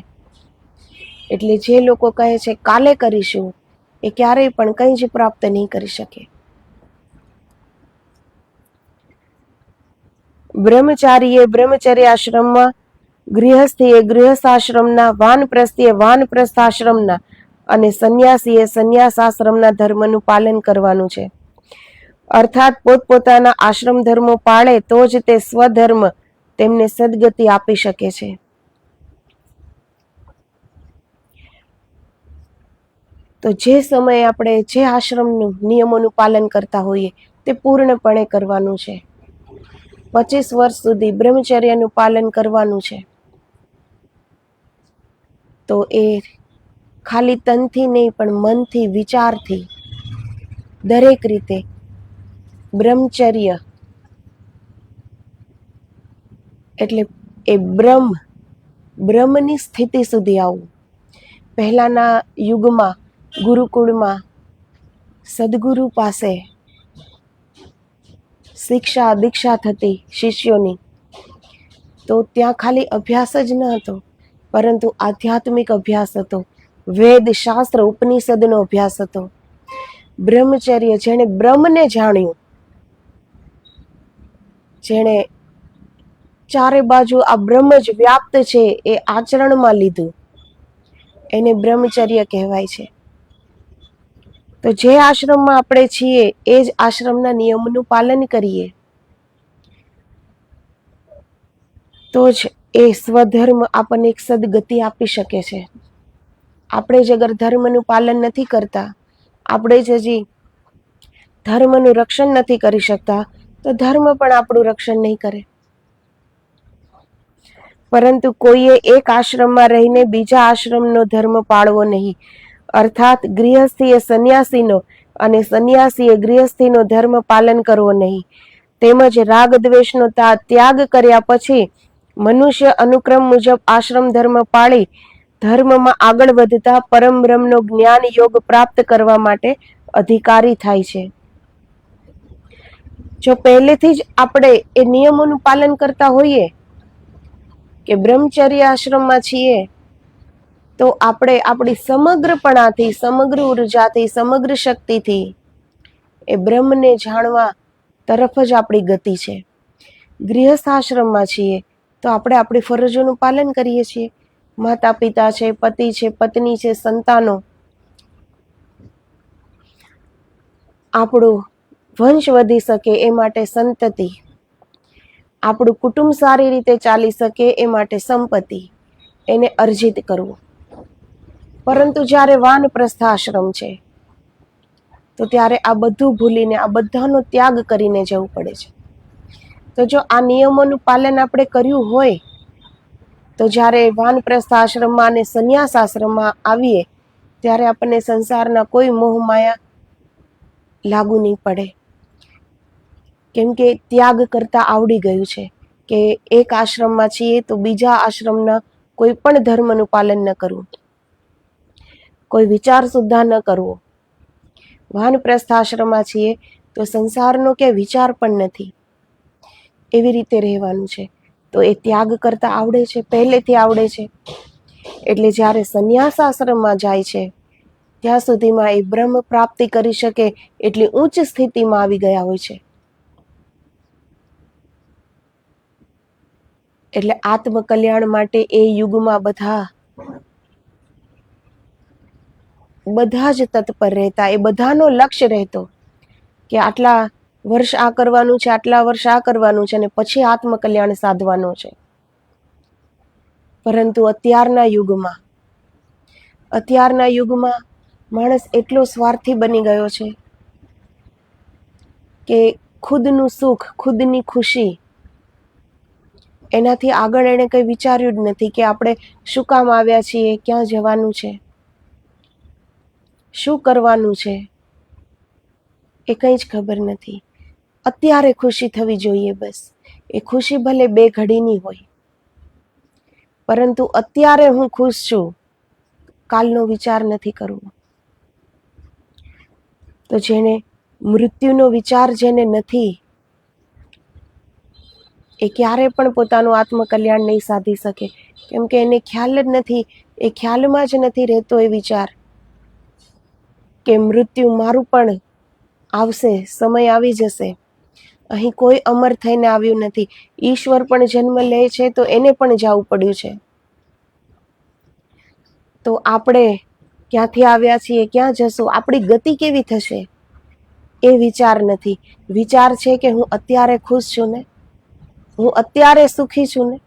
એટલે જે લોકો કહે છે કાલે કરીશું, એ ક્યારેય પણ કંઈ જ પ્રાપ્ત નહીં કરી શકે. બ્રહ્મચારીએ બ્રહ્મચર્યાશ્રમમાં, ગૃહસ્થીએ ગૃહસ્થાશ્રમના, વાનપ્રસ્થીએ વાનપ્રસ્થાશ્રમના અને સંન્યાસીએ સંન્યાસાશ્રમના ધર્મનું પાલન કરવાનું છે. અર્થાત પોતપોતાના આશ્રમ ધર્મો પાળે તો જ તે સ્વધર્મ તેમને સદગતિ આપી શકે છે. તો જે સમયે આપણે જે આશ્રમનું નિયમોનું પાલન કરતા હોઈએ તે પૂર્ણપણે કરવાનું છે. 25 વર્ષ સુધી બ્રહ્મચર્યનું પાલન કરવાનું છે. તો એ ખાલી તનથી નહીં પણ મનથી, વિચારથી, દરેક રીતે બ્રહ્મચર્ય એટલે એ બ્રહ્મની સ્થિતિ સુધી આવવું. પહેલાના યુગમાં ગુરુકુળમાં સદગુરુ પાસે શિક્ષા દીક્ષા થતી શિષ્યોની, તો ત્યાં ખાલી અભ્યાસ જ ન હતો, પરંતુ આધ્યાત્મિક અભ્યાસ હતો, વેદ શાસ્ત્ર ઉપનિષદનો અભ્યાસ હતો. બ્રહ્મચર્ય, જેણે બ્રહ્મને જાણ્યું, જેણે ચારે બાજુ આ બ્રહ્મ જ વ્યાપ્ત છે એ આચરણમાં લીધું, એને બ્રહ્મચર્ય કહેવાય છે. તો જે આશ્રમમાં આપણે છીએ એ જ આશ્રમના નિયમોનું પાલન કરીએ તો જ એ સ્વધર્મ આપણને એક સદગતિ આપી શકે છે. આપણે જ અગર ધર્મનું પાલન નથી કરતા, આપણે જ હજી ધર્મનું રક્ષણ નથી કરી શકતા, તો ધર્મ પણ આપણું રક્ષણ નહીં કરે. પરંતુ કોઈએ એક આશ્રમમાં રહીને બીજા આશ્રમનો ધર્મ પાળવો નહીં. અર્થાત ગૃહસ્થીએ સંન્યાસીનો અને સંન્યાસીએ ગૃહસ્થીનો ધર્મ પાલન કરવો નહીં. તેમજ રાગ દ્વેષનો ત્યાગ કર્યા પછી મનુષ્ય અનુક્રમ મુજબ આશ્રમ ધર્મ પાળી ધર્મમાં આગળ વધતા પરમ બ્રહ્મનો જ્ઞાન યોગ પ્રાપ્ત કરવા માટે અધિકારી થાય છે. જો પહેલેથી જ આપણે એ નિયમોનું પાલન કરતા હોઈએ કે બ્રહ્મચર્ય આશ્રમમાં છીએ, તો આપણે આપણી સમગ્રપણાથી, સમગ્ર ઉર્જાથી, સમગ્ર શક્તિથી એ બ્રહ્મને જાણવા તરફ જ આપણી ગતિ છે. ગૃહસ્થ આશ્રમમાં છીએ તો આપણે આપણી ફરજોનું પાલન કરીએ છીએ. માતા પિતા છે, પતિ છે, પત્ની છે, સંતાનો, આપણું વંશ વધી શકે એ માટે સંતતિ, આપણું કુટુંબ સારી રીતે ચાલી શકે એ માટે સંપત્તિ એને અર્જિત કરવું. પરંતુ જ્યારે વાનપ્રસ્થ આશ્રમ છે તો ત્યારે આ બધું ભૂલીને આ બધાનો ત્યાગ કરીને જવું પડે છે. તો જો આ નિયમોનું પાલન આપણે કર્યું હોય તો જ્યારે વાનપ્રસ્થ આશ્રમમાં અને સંન્યાસ આશ્રમમાં આવીએ ત્યારે આપણને સંસારના કોઈ મોહમાયા લાગુ નહીં પડે, કેમ કે ત્યાગ કરતા આવડી ગયું છે કે એક આશ્રમમાં છીએ તો બીજા આશ્રમના કોઈ પણ ધર્મનું પાલન ન કરવું, કોઈ વિચાર સુદ્ધા ન કરવો. વાનપ્રસ્થ આશ્રમમાં છીએ તો સંસારનો કે વિચાર પણ નથી, એવી રીતે રહેવાનું છે. તો એ ત્યાગ કરતા આવડે છે, પહેલેથી આવડે છે. એટલે જ્યારે સંન્યાસ આશ્રમમાં જાય છે ત્યાં સુધીમાં એ બ્રહ્મ પ્રાપ્તિ કરી શકે એટલી ઉચ્ચ સ્થિતિમાં આવી ગયા હોય છે. એટલે આત્મકલ્યાણ માટે એ યુગમાં બધા જ તત્પર રહેતા, એ બધાનો લક્ષ્ય રહેતો કે આટલા વર્ષ આ કરવાનું છે, આટલા વર્ષ આ કરવાનું છે અને પછી આત્મકલ્યાણ સાધવાનું છે. પરંતુ અત્યારના યુગમાં માણસ એટલો સ્વાર્થી બની ગયો છે કે ખુદનું સુખ, ખુદની ખુશી એનાથી આગળ એણે કંઈ વિચાર્યું જ નથી કે આપણે શું કામ આવ્યા છીએ, ક્યાં જવાનું છે, શું કરવાનું છે, એ કંઈ જ ખબર નથી. અત્યારે ખુશી થવી જોઈએ બસ. એ ખુશી ભલે 2 ઘડીની હોય, પરંતુ અત્યારે હું ખુશ છું, કાલનો વિચાર નથી કરવો. તો જેને મૃત્યુનો વિચાર જેને નથી એ ક્યારે પણ પોતાનું આત્મકલ્યાણ નહીં સાધી શકે, કેમ કે એને ખ્યાલ જ નથી, એ ખ્યાલમાં જ નથી રહેતો એ વિચાર કે મૃત્યુ મારું પણ આવશે, સમય આવી જશે. અહીં કોઈ અમર થઈને આવ્યું નથી. ઈશ્વર પણ જન્મ લે છે તો એને પણ જવું પડ્યું છે. તો આપણે ક્યાંથી આવ્યા છીએ, ક્યાં જશું, આપણી ગતિ કેવી થશે એ વિચાર નથી. વિચાર છે કે હું અત્યારે ખુશ છું ને, હું અત્યારે સુખી છું ને,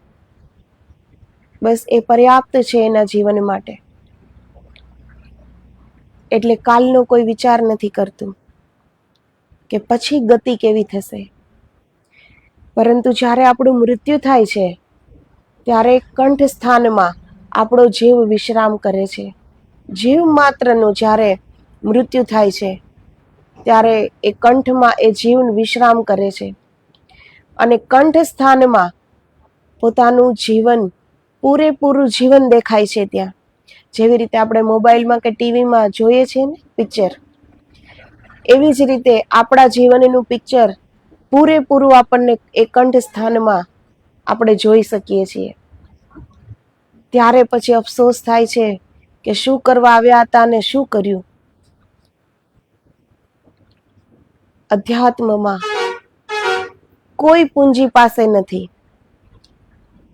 બસ એ પર્યાપ્ત છે એના જીવન માટે. એટલે કાલનો કોઈ વિચાર નથી કરતું કે પછી ગતિ કેવી થશે. પરંતુ જ્યારે આપણું મૃત્યુ થાય છે ત્યારે કંઠ સ્થાનમાં આપણો જીવ વિશ્રામ કરે છે. જીવ માત્રનું જ્યારે મૃત્યુ થાય છે ત્યારે એ કંઠમાં એ જીવ વિશ્રામ કરે છે અને કંઠ સ્થાનમાં પોતાનું જીવન, પૂરેપૂરું જીવન દેખાય છે. ત્યાં જેવી રીતે આપણે મોબાઈલમાં કે ટીવીમાં જોઈએ છીએ ને પિક્ચર, એવી જ રીતે આપણા જીવનનું પિક્ચર પૂરેપૂરું આપણને એ કંઠ સ્થાનમાં આપણે જોઈ શકીએ છીએ. ત્યારે પછી અફસોસ થાય છે કે શું કરવા આવ્યા હતા અને શું કર્યું. અધ્યાત્મમાં કોઈ પૂંજી પાસે નથી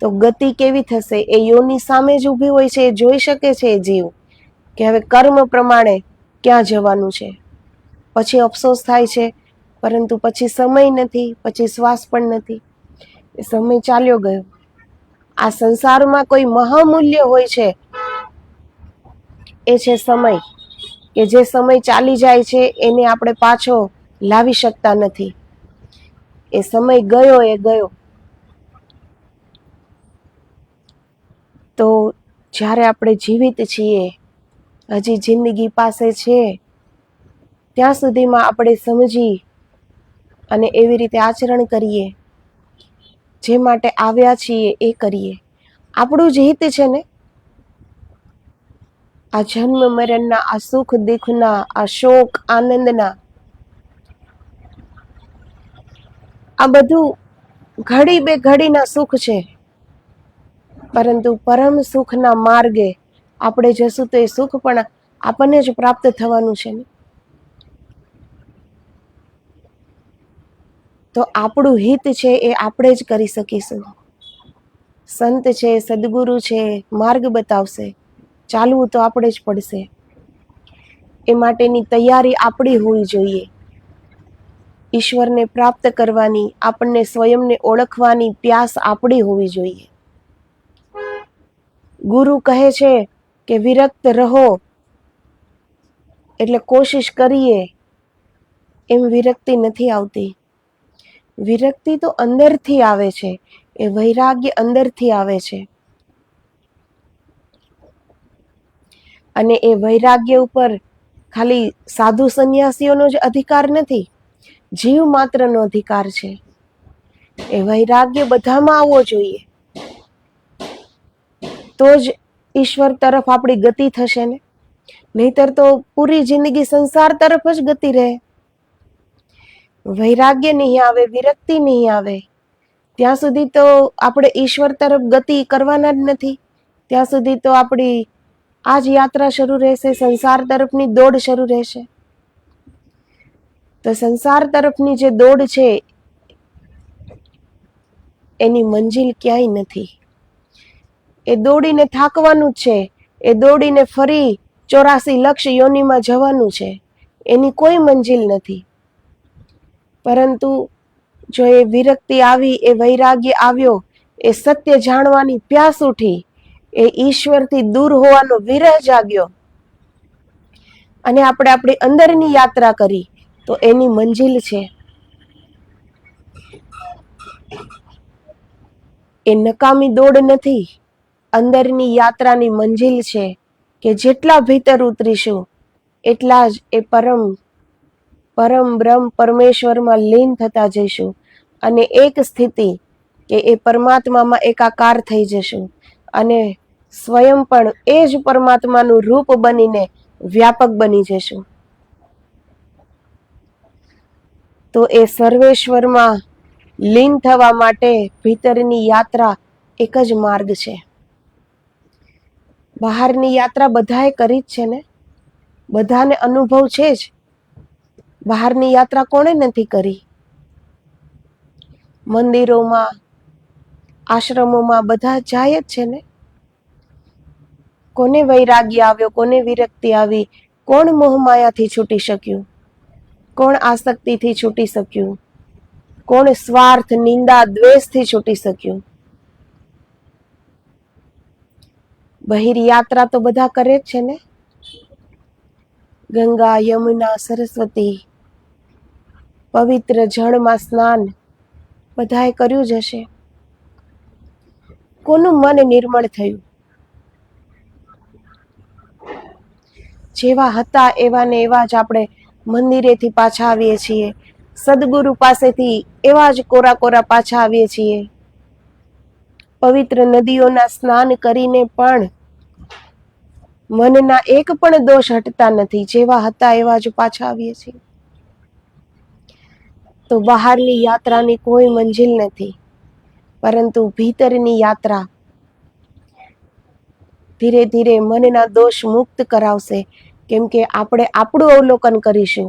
તો ગતિ કેવી થશે? એ યોની સામે જ ઊભી હોય છે, એ જોઈ શકે છે એ જીવ કે હવે કર્મ પ્રમાણે ક્યાં જવાનું છે. પછી અફસોસ થાય છે, પરંતુ પછી સમય નથી, પછી શ્વાસ પણ નથી, એ સમય ચાલ્યો ગયો. આ સંસારમાં કોઈ મહામૂલ્ય હોય છે એ છે સમય, કે જે સમય ચાલી જાય છે એને આપણે પાછો લાવી શકતા નથી. એ સમય ગયો એ ગયો. તો જ્યારે આપણે જીવિત છીએ, હજી જિંદગી પાસે છે, ત્યાં સુધીમાં આપણે સમજી અને એવી રીતે આચરણ કરીએ, જે માટે આવ્યા છીએ એ કરીએ. આપણું જ હિત છે ને. આ જન્મ મરણના, આ સુખ દુઃખના, આ શોક આનંદના, આ બધું ઘડી બે ઘડીના સુખ છે, પરંતુ પરમ સુખના માર્ગે આપણે જશું તો એ સુખ પણ આપણને જ પ્રાપ્ત થવાનું છે ને. તો આપણું હિત છે એ આપણે જ કરી શકીશું. સંત છે, સદગુરુ છે, માર્ગ બતાવશે, ચાલવું તો આપણે જ પડશે. એ માટેની તૈયારી આપણી હોવી જોઈએ. ઈશ્વરને પ્રાપ્ત કરવાની, આપણને સ્વયંને ઓળખવાની પ્યાસ આપણી હોવી જોઈએ. ગુરુ કહે છે કે વિરક્ત રહો, એટલે કોશિશ કરીએ, એમ વિરક્તિ નથી આવતી. વિરક્તિ તો અંદરથી આવે છે, એ વૈરાગ્ય અંદરથી આવે છે. અને એ વૈરાગ્ય ઉપર ખાલી સાધુ સંન્યાસીઓનો જ અધિકાર નથી, જીવ માત્રનો અધિકાર છે. એ વૈરાગ્ય બધામાં આવવો જોઈએ, તો જ ઈશ્વર તરફ આપણી ગતિ થશે ને. નહીતર તો પૂરી જિંદગી સંસાર તરફ જ ગતિ રહે. વૈરાગ્ય નહીં આવે, વિરક્તિ નહીં આવે, ત્યાં સુધી તો આપણે ઈશ્વર તરફ ગતિ કરવાના જ નથી. ત્યાં સુધી તો આપણી આ જ યાત્રા શરૂ રહેશે, સંસાર તરફની દોડ શરૂ રહેશે. તો સંસાર તરફની જે દોડ છે એની મંજિલ ક્યાંય નથી. એ દોડીને થાકવાનું જ છે, એ દોડીને ફરી 84 લક્ષ યોનિમાં જવાનું છે, એની કોઈ મંજિલ નથી. પરંતુ જો એ વિરક્તિ આવી, એ વૈરાગ્ય આવ્યો, એ સત્ય જાણવાની પ્યાસ ઉઠી, એ ઈશ્વરથી દૂર હોવાનો વિરહ જાગ્યો, અને આપણે આપણી અંદરની યાત્રા કરી, તો એની મંજિલ છે. એ નકામી દોડ નથી, અંદરની યાત્રાની મંજિલ છે કે જેટલા ભીતર ઉતરીશું એટલા જ એ પરમ બ્રહ્મ પરમેશ્વરમાં લીન થતા જઈશું, અને એક સ્થિતિ કે એ પરમાત્મામાં એકાકાર થઈ જશું, અને સ્વયં પણ એ જ પરમાત્માનું રૂપ બનીને વ્યાપક બની જશું. તો એ સર્વેશ્વરમાં લીન થવા માટે ભીતરની યાત્રા એક જ માર્ગ છે. બહારની યાત્રા બધાએ કરી જ છે ને, બધાને અનુભવ છે જ. બહારની યાત્રા કોણે નથી કરી? મંદિરોમાં, આશ્રમોમાં બધા જાય જ છે ને. કોને વૈરાગ્ય આવ્યો, કોને વિરક્તિ આવી, કોણ મોહમાયાથી છૂટી શક્યું, કોણ આસક્તિથી છૂટી શક્યું, કોણ સ્વાર્થ, નિંદા, દ્વેષથી છૂટી શક્યું. બહિર યાત્રા તો બધા કરે જ છે ને. ગંગા, યમુના, સરસ્વતી, પવિત્ર જળમાં સ્નાન બધાએ કર્યું જ હશે. કોનું મન નિર્મળ થયું? જેવા હતા એવા ને એવા જ આપણે મંદિરેથી પાછા આવીએ છીએ, સદગુરુ પાસેથી એવા જ કોરા કોરા પાછા આવીએ છીએ. પવિત્ર નદીઓના સ્નાન કરીને પણ મનના એક પણ દોષ હટતા નથી, જેવા હતા એવા જ પાછા આવીએ છીએ. તો બહારની યાત્રાની કોઈ મંજિલ નથી, પરંતુ ભીતરની યાત્રા ધીરે ધીરે મનના દોષ મુક્ત કરાવશે, કેમ કે આપણે આપણું અવલોકન કરીશું.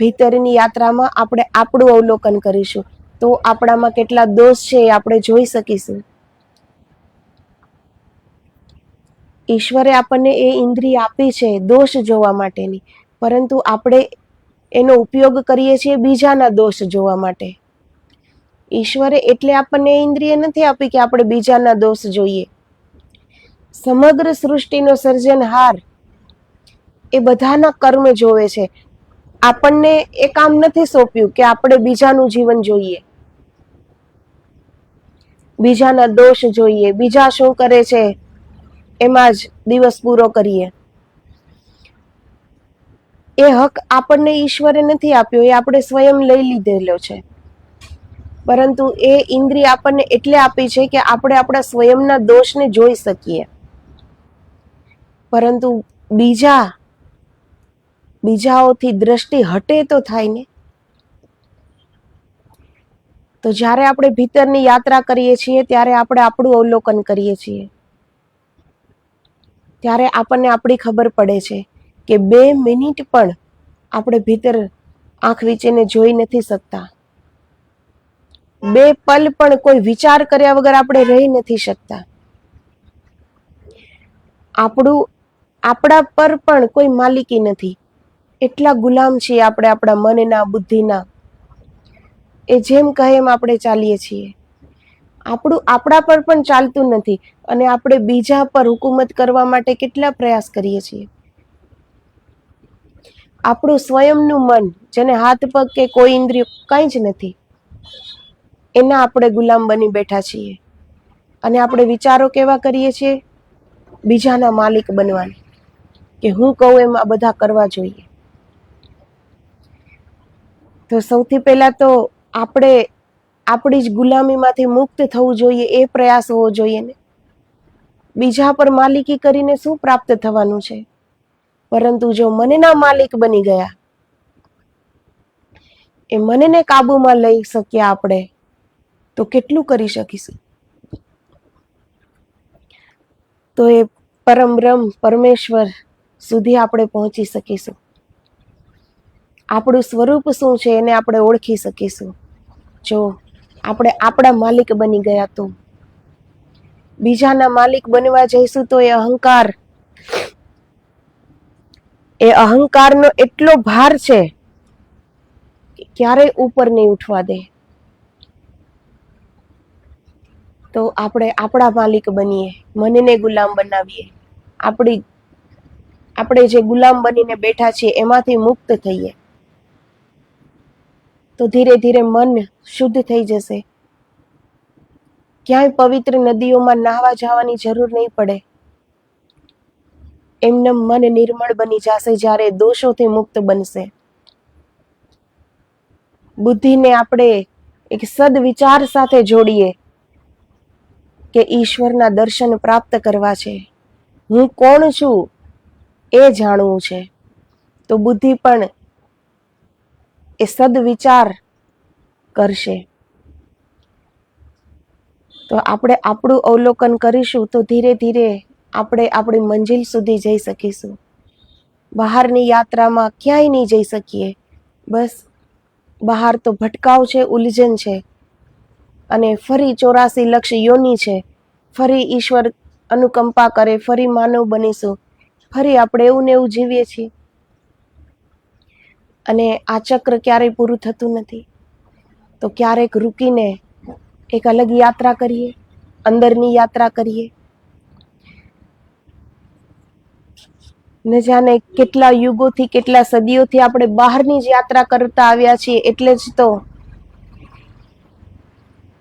ભીતરની યાત્રામાં આપણે આપણું અવલોકન કરીશું, તો આપણામાં કેટલા દોષ છે એ આપણે જોઈ શકીશું. ઈશ્વરે આપણને એ ઇન્દ્રિય આપી છે દોષ જોવા માટેની, પરંતુ આપણે એનો ઉપયોગ કરીએ છીએ બીજાના દોષ જોવા માટે. ઈશ્વરે એટલે આપણને એ ઇન્દ્રિય નથી આપી કે આપણે બીજાના દોષ જોઈએ. સમગ્ર સૃષ્ટિનો સર્જનહાર એ બધાના કર્મ જોવે છે. આપણને એ કામ નથી સોંપ્યું કે આપણે બીજાનું જીવન જોઈએ, બીજાના દોષ જોઈએ, બીજા શું કરે છે એમાં જ દિવસ પૂરો કરીએ. એ હક આપણને ઈશ્વરે નથી આપ્યો, એ આપણે સ્વયં લઈ લીધેલો છે. પરંતુ એ ઇન્દ્રિય આપણને એટલે આપી છે કે આપણે આપણા સ્વયંના દોષને જોઈ શકીએ. પરંતુ બીજાઓથી દ્રષ્ટિ હટે તો થાય ને. તો જ્યારે આપણે ભીતરની યાત્રા કરીએ છીએ ત્યારે આપણે આપણું અવલોકન કરીએ છીએ, ત્યારે આપણને આપણી ખબર પડે છે કે 2 મિનિટ પણ આપણે ભીતર આંખ વીચીને જોઈ નથી શકતા. 2 પલ પણ કોઈ વિચાર કર્યા વગર આપણે રહી નથી શકતા. આપણા પર પણ કોઈ માલિકી નથી, એટલા ગુલામ છીએ આપણે આપણા મનના, બુદ્ધિના. એ જેમ કહે એમ આપણે ચાલીએ છીએ. આપણા પર પણ ચાલતું નથી અને આપણે બીજા પર હુકુમત કરવા માટે કેટલા પ્રયાસ કરીએ છીએ. આપણું સ્વયંનું મન, જેને હાથ પગ કે કોઈ ઇન્દ્રિય કંઈ જ નથી, એના આપણે ગુલામ બની બેઠા છીએ. અને આપણે વિચારો કેવા કરીએ છીએ? બીજાના માલિક બનવાના, કે હું કહું એમ આ બધા કરવા જોઈએ. તો સૌથી પહેલા તો આપણે આપણી જ ગુલામીમાંથી મુક્ત થવું જોઈએ, એ પ્રયાસ હોવો જોઈએ ને. બીજા પર માલિકી કરીને શું પ્રાપ્ત થવાનું છે? પરંતુ જો મનના માલિક બની ગયા, એ મનને કાબુમાં લઈ શક્યા આપણે, તો કેટલું કરી શકીશું? તો એ પરમ બ્રહ્મ પરમેશ્વર સુધી આપણે પહોંચી શકીશું. આપણું સ્વરૂપ શું છે એને આપણે ઓળખી શકીશું, જો આપણે આપણા માલિક બની ગયા તો. બીજાના માલિક બનવા જઈશું તો એ અહંકારનો એટલો ભાર છે કે ક્યારેય ઉપર નહીં ઉઠવા દે. તો આપણે આપણા માલિક બનીએ, મનને ગુલામ બનાવીએ. આપણે જે ગુલામ બનીને બેઠા છીએ એમાંથી મુક્ત થઈએ, તો ધીરે ધીરે મન શુદ્ધ થઈ જશે. ક્યાંય પવિત્ર નદીઓમાં નાહવા જવાની જરૂર નહીં પડે. એમને મન નિર્મળ બની જશે જ્યારે દોષોથી મુક્ત બનશે. બુદ્ધિને આપણે એક સદવિચાર સાથે જોડીએ કે ઈશ્વરના દર્શન પ્રાપ્ત કરવા છે, હું કોણ છું એ જાણવું છે, તો બુદ્ધિ પણ એ સદવિચાર કરશે. તો આપણે આપણું અવલોકન કરીશું તો ધીરે ધીરે આપણે આપણી મંજિલ સુધી જઈ શકીશું. બહારની યાત્રામાં ક્યાંય નહીં જઈ શકીએ. બસ બહાર તો ભટકાવ છે, ઉલઝન છે, અને ફરી 84 લક્ષ યોની છે. ફરી ઈશ્વર અનુકંપા કરે, ફરી માનવ બનીશું, ફરી આપણે એવું ને એવું જીવીએ છીએ. અને આ ચક્ર ક્યારેય પૂરું થતું નથી. તો ક્યારેક રૂકીને એક અલગ યાત્રા કરીએ, અંદરની યાત્રા કરીએ. ન જાણે કેટલા યુગોથી, કેટલા સદીઓથી આપણે બહારની જ યાત્રા કરતા આવ્યા છીએ. એટલે જ તો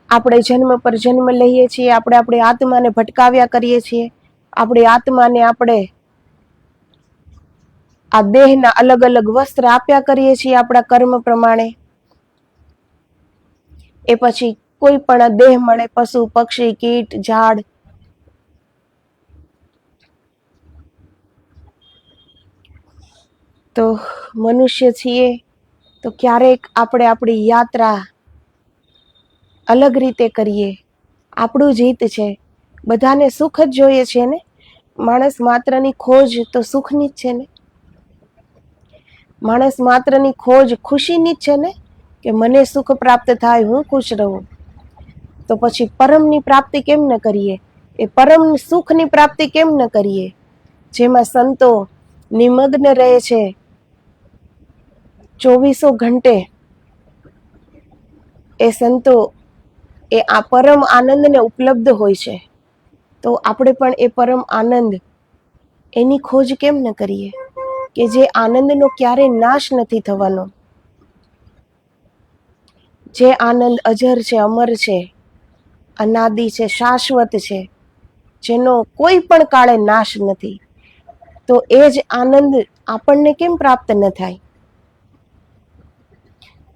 આપણે જન્મ પર જન્મ લઈએ છીએ, આપણે આપણી આત્માને ભટકાવ્યા કરીએ છીએ. આપણી આત્માને આપણે આ દેહના અલગ અલગ વસ્ત્ર આપ્યા કરીએ છીએ આપણા કર્મ પ્રમાણે. એ પછી કોઈ પણ દેહ મળે, પશુ, પક્ષી, કીટ, ઝાડ, તો મનુષ્ય છીએ તો ક્યારેક આપણે આપણી યાત્રા અલગ રીતે કરીએ. આપણું જ હિત છે, બધાને સુખ જ જોઈએ છે ને. માણસ માત્રની ખોજ તો સુખની જ છે ને. માણસ માત્રની ખોજ ખુશીની જ છે ને, કે મને સુખ પ્રાપ્ત થાય, હું ખુશ રહું. તો પછી પરમની પ્રાપ્તિ કેમ ન કરીએ? એ પરમ સુખની પ્રાપ્તિ કેમ ન કરીએ? જેમાં સંતો નિમગ્ન રહે છે 24 ઘંટે. એ સંતો એ આ પરમ આનંદને ઉપલબ્ધ હોય છે. તો આપણે પણ એ પરમ આનંદ, એની ખોજ કેમ ન કરીએ? કે જે આનંદનો ક્યારેય નાશ નથી થવાનો, જે આનંદ અજર છે, અમર છે, અનાદિ છે, શાશ્વત છે, જેનો કોઈ પણ કાળે નાશ નથી. તો એ જ આનંદ આપણને કેમ પ્રાપ્ત ન થાય?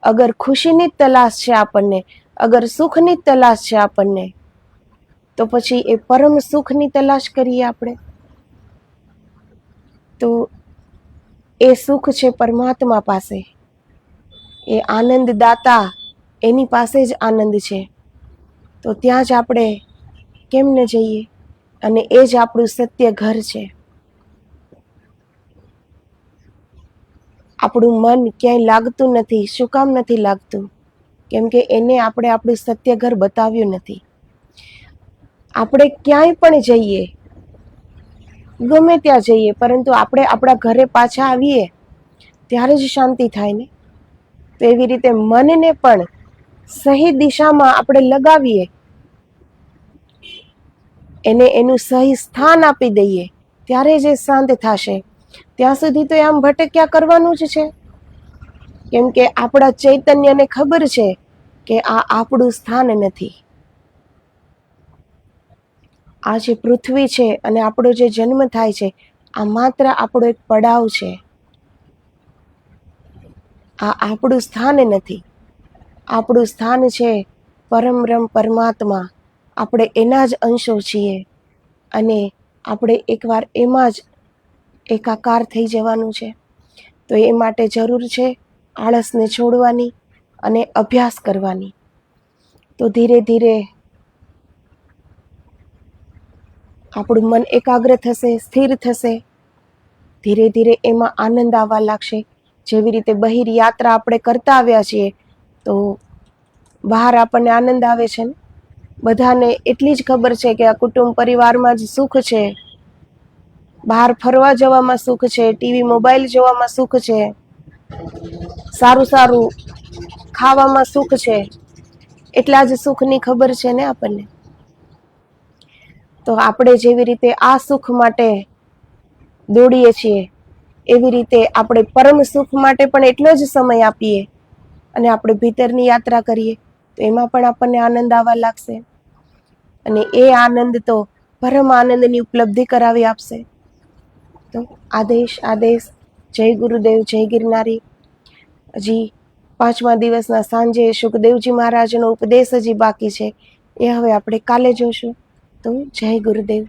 અગર ખુશીની જ તલાશ છે આપણને, અગર સુખની જ તલાશ છે આપણને, તો પછી એ પરમ સુખની તલાશ કરીએ આપણે. તો એ સુખ છે પરમાત્મા પાસે, એ આનંદ દાતા એની પાસે જ આનંદ છે. તો ત્યાં જ આપણે કેમ ન જઈએ? અને એ જ આપણું સત્ય ઘર છે. આપણું મન ક્યાંય લાગતું નથી. શું કામ નથી લાગતું? કેમ કે એને આપણે આપણું સત્ય ઘર બતાવ્યું નથી. આપણે ક્યાંય પણ જઈએ, ગમે ત્યાં જઈએ, પરંતુ આપણે આપણા ઘરે પાછા આવીએ ત્યારે જ શાંતિ થાય ને. તો એવી રીતે મનને પણ સહી દિશામાં આપણે લગાવીએ, એને એનું સહી સ્થાન આપી દઈએ, ત્યારે જે શાંત થશે. ત્યાં સુધી તો આમ ભટક્યા કરવાનું જ છે. કેમ કે આપણા ચૈતન્યને ખબર છે કે આ આપણું સ્થાન નથી. આ જે પૃથ્વી છે અને આપણો જે જન્મ થાય છે, આ માત્ર આપણો એક પડાવ છે. આ આપણું સ્થાન નથી. આપણું સ્થાન છે પરમબ્રહ્મ પરમાત્મા. આપણે એના જ અંશો છીએ અને આપણે એકવાર એમાં જ એકાકાર થઈ જવાનું છે. તો એ માટે જરૂર છે આળસને છોડવાની અને અભ્યાસ કરવાની. તો ધીરે ધીરે આપણું મન એકાગ્ર થશે, સ્થિર થશે. ધીરે ધીરે એમાં આનંદ આવવા લાગશે. જેવી રીતે બહિર યાત્રા આપણે કરતા આવ્યા છીએ, તો બહાર આપણને આનંદ આવે છે ને. બધાને એટલી જ ખબર છે કે આ કુટુંબ પરિવારમાં જ સુખ છે, બહાર ફરવા જવામાં સુખ છે, ટીવી મોબાઈલ જોવામાં સુખ છે, સારું સારું ખાવામાં સુખ છે. એટલા જ સુખની ખબર છે ને આપણને. તો આપણે જેવી રીતે આ સુખ માટે દોડીએ છીએ, એવી રીતે આપણે પરમ સુખ માટે પણ એટલો જ સમય આપીએ અને આપણે ભીતરની યાત્રા કરીએ, તો એમાં પણ આપણને આનંદ આવવા લાગશે. અને એ આનંદ તો પરમ આનંદની ઉપલબ્ધિ કરાવી આપશે. તો આદેશ. જય ગુરુદેવ, જય ગિરનારી. હજી 5મા દિવસના સાંજે સુખદેવજી મહારાજનો ઉપદેશ હજી બાકી છે, એ હવે આપણે કાલે જોશું. તો જય ગુરુદેવ.